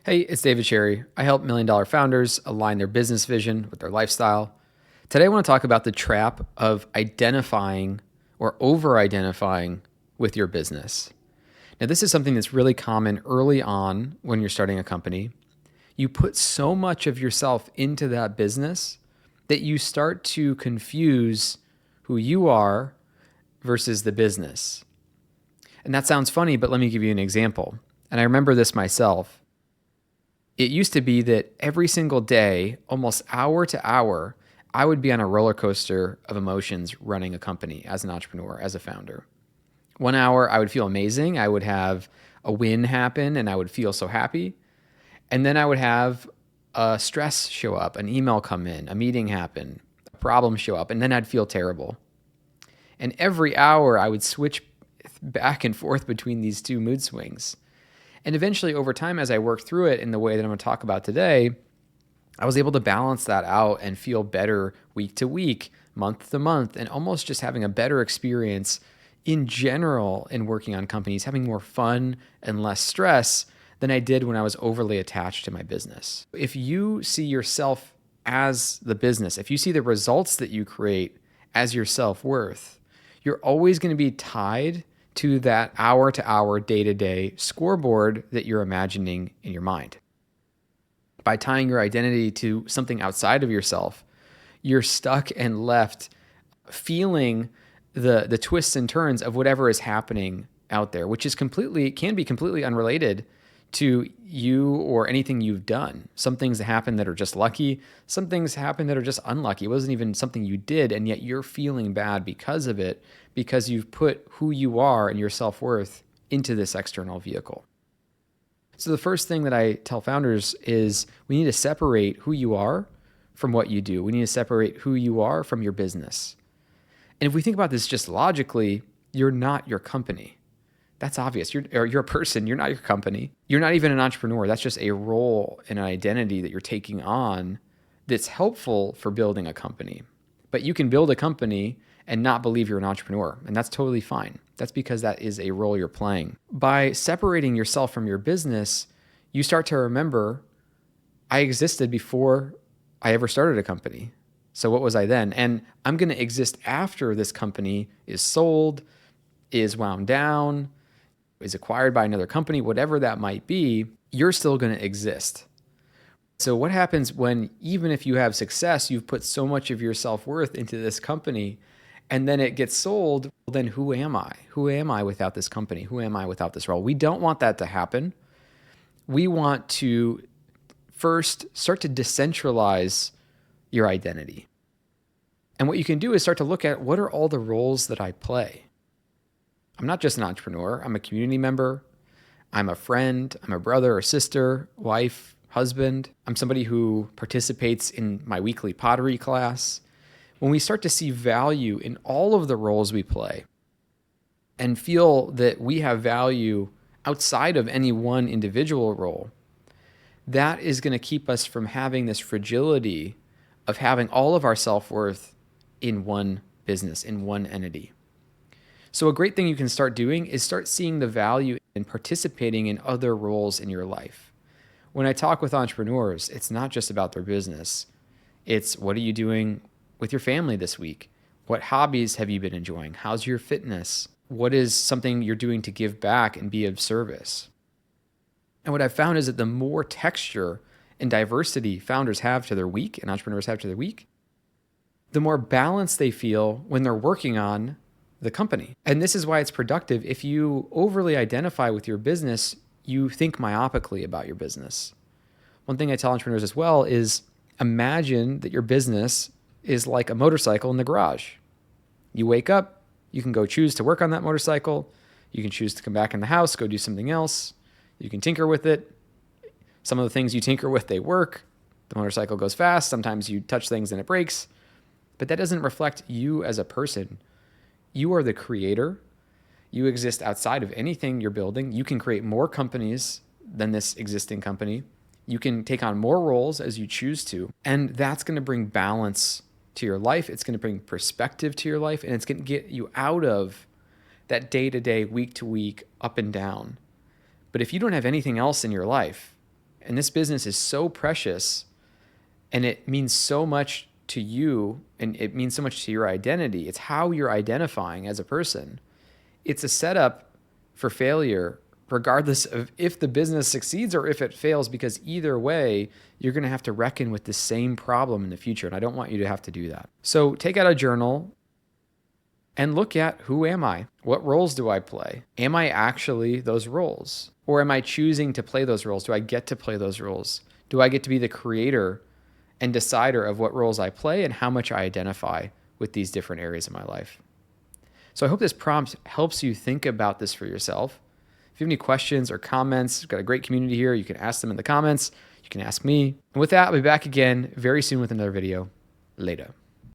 Hey, it's David Sherry. I help $1 million founders align their business vision with their lifestyle. Today, I want to talk about the trap of identifying or over-identifying with your business. Now, this is something that's really common early on when you're starting a company. You put so much of yourself into that business that you start to confuse who you are versus the business. And that sounds funny, but let me give you an example. And I remember this myself. It used to be that every single day, almost hour to hour, I would be on a roller coaster of emotions running a company as an entrepreneur, as a founder. 1 hour, I would feel amazing. I would have a win happen and I would feel so happy. And then I would have a stress show up, an email come in, a meeting happen, a problem show up, and then I'd feel terrible. And every hour, I would switch back and forth between these two mood swings. And eventually, over time, as I worked through it in the way that I'm going to talk about today, I was able to balance that out and feel better week to week, month to month, and almost just having a better experience in general in working on companies, having more fun and less stress than I did when I was overly attached to my business. If you see yourself as the business, if you see the results that you create as your self-worth, you're always going to be tied to that hour-to-hour, day-to-day scoreboard that you're imagining in your mind. By tying your identity to something outside of yourself, you're stuck and left feeling the twists and turns of whatever is happening out there, which can be completely unrelated to you or anything you've done. Some things happen that are just lucky. Some things happen that are just unlucky. It wasn't even something you did, and yet you're feeling bad because of it, because you've put who you are and your self-worth into this external vehicle. So the first thing that I tell founders is we need to separate who you are from what you do. We need to separate who you are from your business. And if we think about this just logically, you're not your company. That's obvious. You're a person. You're not your company. You're not even an entrepreneur. That's just a role and an identity that you're taking on that's helpful for building a company. But you can build a company and not believe you're an entrepreneur, and that's totally fine. That's because that is a role you're playing. By separating yourself from your business, you start to remember, I existed before I ever started a company. So what was I then? And I'm going to exist after this company is sold, is wound down, is acquired by another company, whatever that might be, you're still going to exist. So what happens when, even if you have success, you've put so much of your self-worth into this company, and then it gets sold, well, then who am I? Who am I without this company? Who am I without this role? We don't want that to happen. We want to first start to decentralize your identity. And what you can do is start to look at, what are all the roles that I play? I'm not just an entrepreneur. I'm a community member. I'm a friend. I'm a brother or sister, wife, husband. I'm somebody who participates in my weekly pottery class. When we start to see value in all of the roles we play and feel that we have value outside of any one individual role, that is going to keep us from having this fragility of having all of our self-worth in one business, in one entity. So a great thing you can start doing is start seeing the value in participating in other roles in your life. When I talk with entrepreneurs, it's not just about their business. It's, what are you doing with your family this week? What hobbies have you been enjoying? How's your fitness? What is something you're doing to give back and be of service? And what I've found is that the more texture and diversity founders have to their week and entrepreneurs have to their week, the more balance they feel when they're working on the company. And this is why it's productive. If you overly identify with your business, you think myopically about your business. One thing I tell entrepreneurs as well is, imagine that your business is like a motorcycle in the garage. You wake up, you can go choose to work on that motorcycle. You can choose to come back in the house, go do something else. You can tinker with it. Some of the things you tinker with, they work. The motorcycle goes fast. Sometimes you touch things and it breaks. But that doesn't reflect you as a person. You are the creator. You exist outside of anything you're building. You can create more companies than this existing company. You can take on more roles as you choose to. And that's going to bring balance to your life. It's going to bring perspective to your life. And it's going to get you out of that day-to-day, week-to-week, up and down. But if you don't have anything else in your life, And this business is so precious and it means so much to you and it means so much to your identity. It's how you're identifying as a person. It's a setup for failure, regardless of if the business succeeds or if it fails, because either way, you're going to have to reckon with the same problem in the future. And I don't want you to have to do that. So take out a journal and look at, who am I? What roles do I play? Am I actually those roles? Or am I choosing to play those roles? Do I get to play those roles? Do I get to be the creator and decider of what roles I play and how much I identify with these different areas of my life? So I hope this prompt helps you think about this for yourself. If you have any questions or comments, we've got a great community here. You can ask them in the comments. You can ask me. And with that, I'll be back again very soon with another video. Later.